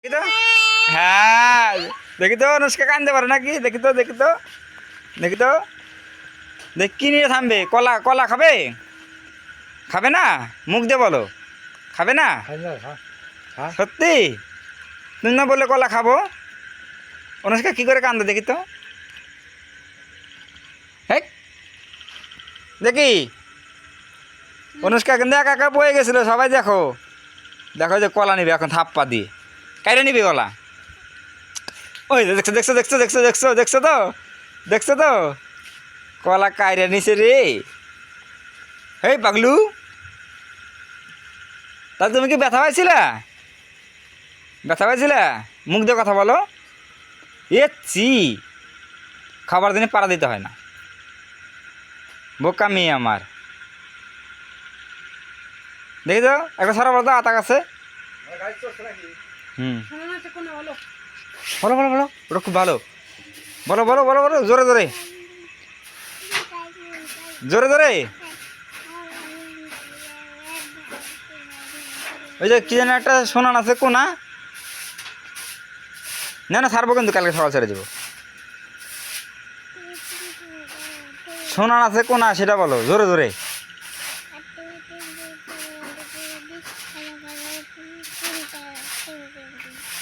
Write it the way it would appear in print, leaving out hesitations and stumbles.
দেখি তো, হ্যাঁ দেখি তো অনুষ্কা কান্দতে পারে নাকি, দেখি তো দেখি তো দেখি তো, দেখ কি নিয়ে থামবে? কলা, কলা খাবে? খাবে না? মুখ দিয়ে বলো খাবে না। সত্যি তুমি না বললে কলা খাবো? অনুষ্কা কি করে কান্দে দেখি তো, হ্যাঁ দেখি। অনুষ্কা কিন্তু একা একা বয়ে গেছিল, সবাই দেখো দেখো যে কলা নিবে এখন থাপ্পা দিয়ে, কাইরে নিবি কলা? ওই দেখছো দেখছো দেখছো দেখছো দেখছো দেখছো তো, দেখছো তো কলা কাইরে নিছে রে। হেই পাগলু, তা তুমি কি ব্যথা পাইছিলা? ব্যথা পাইছিলা? মুখ দিয়ে কথা বলো। এ চি, খাবার দিনে পাড়া দিতে হয় না, বোকা মেয়ে আমার। দেখি তো একটা সারা বলো তো আতা গাছে। হুম, বলো বলো বলো, ওটা খুব ভালো। বলো বলো বলো বলো, জোরে জোরে জোরে জোরে। ওই যে কি যেন একটা শোনান আছে কোনা, না না ছাড়বো কিন্তু কালকে সকাল ছেড়ে দেবো। শোনান আছে কোনা সেটা বলো জোরে জোরে।